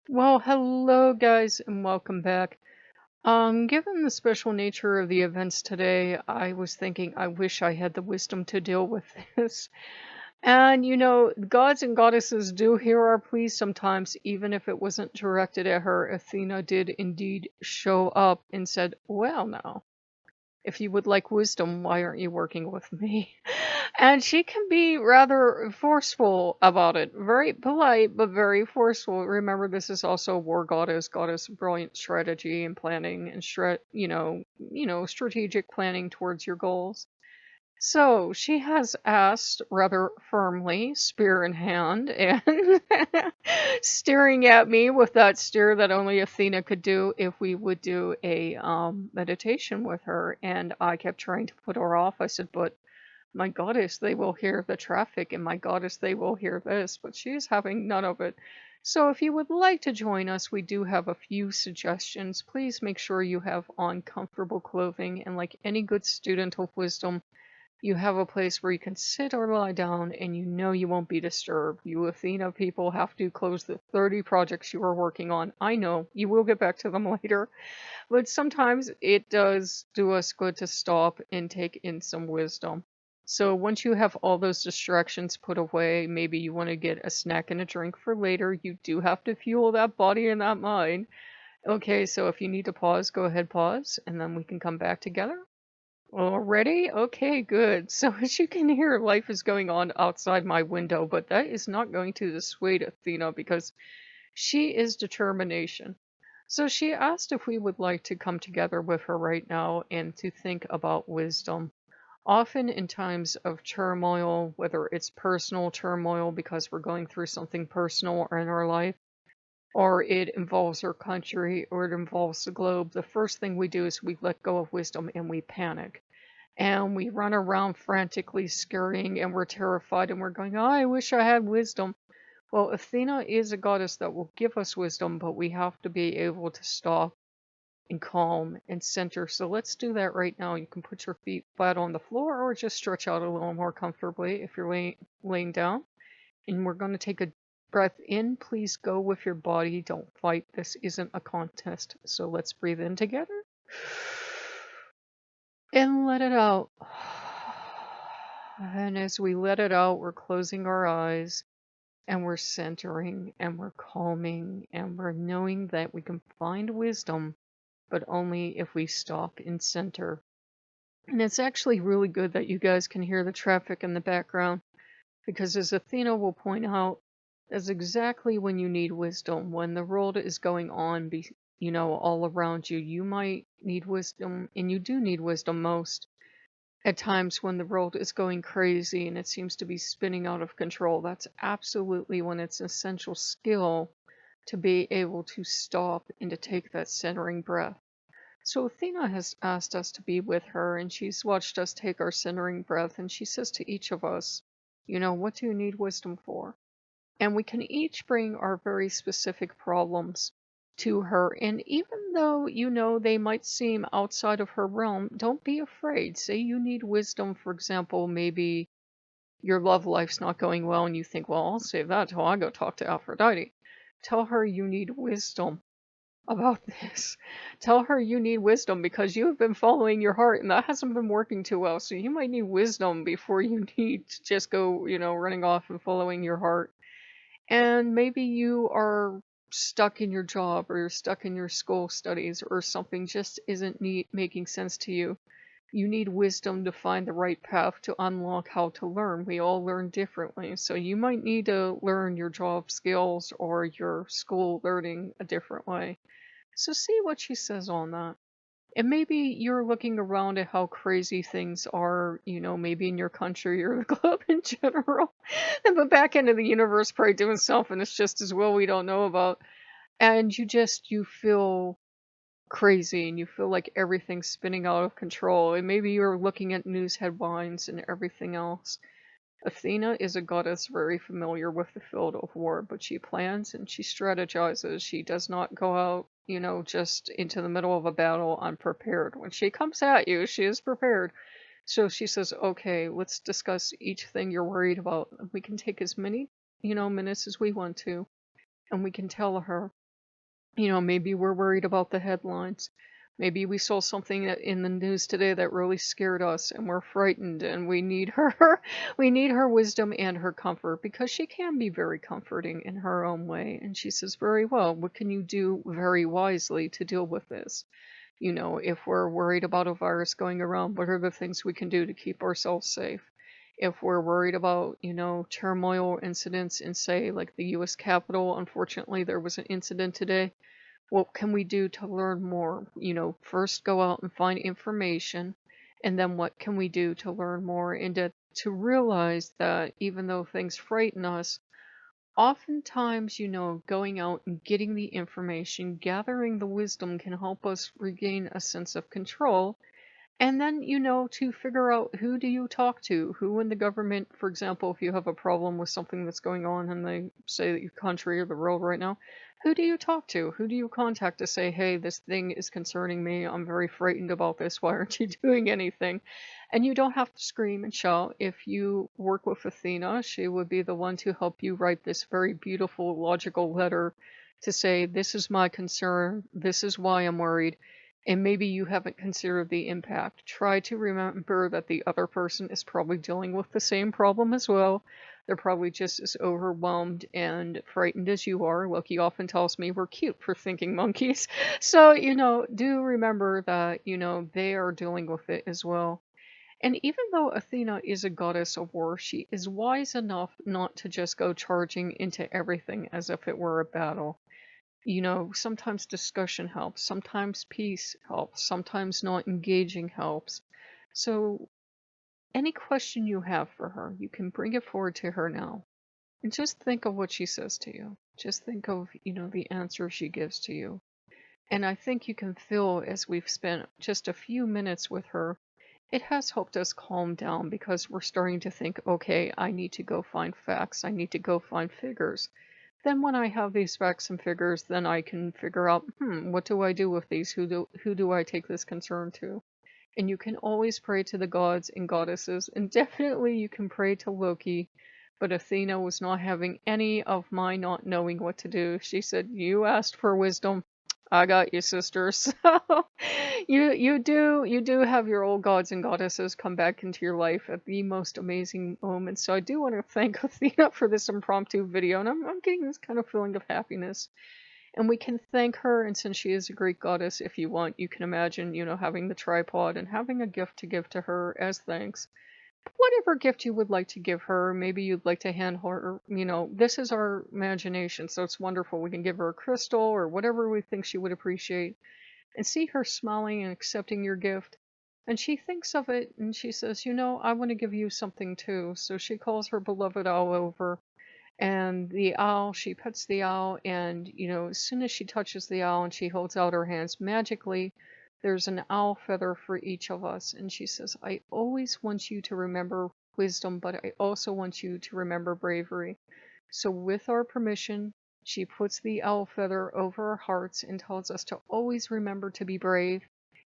Well, hello guys and welcome back. Given the special nature of the events today, I was thinking I wish I had the wisdom to deal with this. And gods and goddesses do hear our pleas sometimes, even if it wasn't directed at her. Athena did indeed show up and said, "Well, now, if you would like wisdom, why aren't you working with me?" And she can be rather forceful about it. Very polite, but very forceful. Remember, this is also a war goddess of brilliant strategy and planning and strategic planning towards your goals. So she has asked rather firmly, spear in hand, and staring at me with that stare that only Athena could do, if we would do a meditation with her. And I kept trying to put her off. I said, "But my goddess, they will hear the traffic, and my goddess, they will hear this." But she is having none of it. So if you would like to join us, we do have a few suggestions. Please make sure you have on comfortable clothing, and like any good student of wisdom, you have a place where you can sit or lie down and you know you won't be disturbed. You Athena people have to close the 30 projects you are working on. I know, you will get back to them later, but sometimes it does do us good to stop and take in some wisdom. So once you have all those distractions put away, maybe you want to get a snack and a drink for later. You do have to fuel that body and that mind. Okay, so if you need to pause, go ahead, pause, and then we can come back together. Already? Okay, good. So as you can hear, life is going on outside my window, but that is not going to dissuade Athena because she is determination. So she asked if we would like to come together with her right now and to think about wisdom. Often in times of turmoil, whether it's personal turmoil because we're going through something personal in our life, or it involves our country, or it involves the globe, the first thing we do is we let go of wisdom and we panic and we run around frantically scurrying and we're terrified and we're going, "Oh, I wish I had wisdom." Well, Athena is a goddess that will give us wisdom, but we have to be able to stop and calm and center. So let's do that right now. You can put your feet flat on the floor or just stretch out a little more comfortably if you're laying down. And we're going to take a breath in. Please go with your body. Don't fight. This isn't a contest. So let's breathe in together and let it out. And as we let it out, we're closing our eyes and we're centering and we're calming and we're knowing that we can find wisdom, but only if we stop and center. And it's actually really good that you guys can hear the traffic in the background because, as Athena will point out, that's exactly when you need wisdom. When the world is going on, all around you, you might need wisdom, and you do need wisdom most at times when the world is going crazy and it seems to be spinning out of control. That's absolutely when it's an essential skill to be able to stop and to take that centering breath. So Athena has asked us to be with her, and she's watched us take our centering breath, and she says to each of us, "What do you need wisdom for?" And we can each bring our very specific problems to her. And even though they might seem outside of her realm, don't be afraid. Say you need wisdom, for example, maybe your love life's not going well and you think, "Well, I'll save that till I go talk to Aphrodite." Tell her you need wisdom about this. Tell her you need wisdom because you have been following your heart and that hasn't been working too well. So you might need wisdom before you need to just go, running off and following your heart. And maybe you are stuck in your job or you're stuck in your school studies or something just isn't making sense to you. You need wisdom to find the right path to unlock how to learn. We all learn differently. So you might need to learn your job skills or your school learning a different way. So see what she says on that. And maybe you're looking around at how crazy things are, maybe in your country or the globe in general. And the back end of the universe probably doing something it's just as well we don't know about. And you feel crazy and you feel like everything's spinning out of control. And maybe you're looking at news headlines and everything else. Athena is a goddess very familiar with the field of war, but she plans and she strategizes. She does not go out, just into the middle of a battle unprepared. When she comes at you, she is prepared. So she says, "Okay, let's discuss each thing you're worried about. We can take as many, minutes as we want to, and we can tell her Maybe we're worried about the headlines. Maybe we saw something in the news today that really scared us and we're frightened and we need her we need her wisdom and her comfort because she can be very comforting in her own way. And she says, very well, what can you do very wisely to deal with this? If we're worried about a virus going around, what are the things we can do to keep ourselves safe? If we're worried about, turmoil incidents in, say, like the US Capitol, unfortunately, there was an incident today. What can we do to learn more? First go out and find information, and then what can we do to learn more and to realize that even though things frighten us, oftentimes, going out and getting the information, gathering the wisdom can help us regain a sense of control. And then, to figure out who do you talk to? Who in the government, for example, if you have a problem with something that's going on and they say that your country or the world right now, who do you talk to? Who do you contact to say, hey, this thing is concerning me. I'm very frightened about this. Why aren't you doing anything? And you don't have to scream and shout. If you work with Athena, she would be the one to help you write this very beautiful, logical letter to say, this is my concern. This is why I'm worried. And maybe you haven't considered the impact. Try to remember that the other person is probably dealing with the same problem as well. They're probably just as overwhelmed and frightened as you are. Loki often tells me we're cute for thinking monkeys. So, do remember that, they are dealing with it as well. And even though Athena is a goddess of war, she is wise enough not to just go charging into everything as if it were a battle. Sometimes discussion helps, sometimes peace helps, sometimes not engaging helps. So, any question you have for her, you can bring it forward to her now. And just think of what she says to you. Just think of, the answer she gives to you. And I think you can feel as we've spent just a few minutes with her, it has helped us calm down because we're starting to think, okay, I need to go find facts, I need to go find figures. Then when I have these facts and figures, then I can figure out, what do I do with these? Who do I take this concern to? And you can always pray to the gods and goddesses, and definitely you can pray to Loki. But Athena was not having any of my not knowing what to do. She said, "You asked for wisdom. I got you, sisters." So you do have your old gods and goddesses come back into your life at the most amazing moments. So I do want to thank Athena for this impromptu video, and I'm getting this kind of feeling of happiness. And we can thank her, and since she is a Greek goddess, if you want, you can imagine, having the tripod and having a gift to give to her as thanks. Whatever gift you would like to give her, maybe you'd like to hand her, this is our imagination, so it's wonderful. We can give her a crystal or whatever we think she would appreciate, and see her smiling and accepting your gift. And she thinks of it and she says, I want to give you something too. So she calls her beloved owl over, and the owl, she pets the owl, and as soon as she touches the owl and she holds out her hands, magically there's an owl feather for each of us. And she says, I always want you to remember wisdom, but I also want you to remember bravery. So with our permission, she puts the owl feather over our hearts and tells us to always remember to be brave,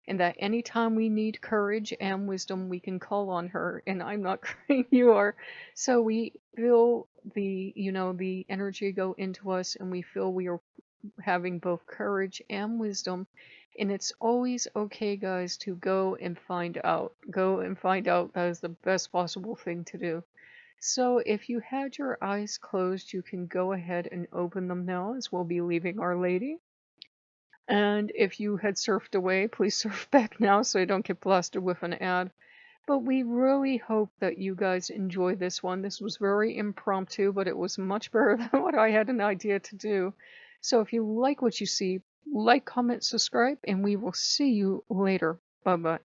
and that anytime we need courage and wisdom, we can call on her. And I'm not crying, you are. So we feel the energy go into us, and we feel we are having both courage and wisdom. And it's always okay, guys, to go and find out. Go and find out. That is the best possible thing to do. So if you had your eyes closed, you can go ahead and open them now, as we'll be leaving Our Lady. And if you had surfed away, please surf back now so you don't get blasted with an ad. But we really hope that you guys enjoy this one. This was very impromptu, but it was much better than what I had an idea to do. So if you like what you see, like, comment, subscribe, and we will see you later. Bye-bye.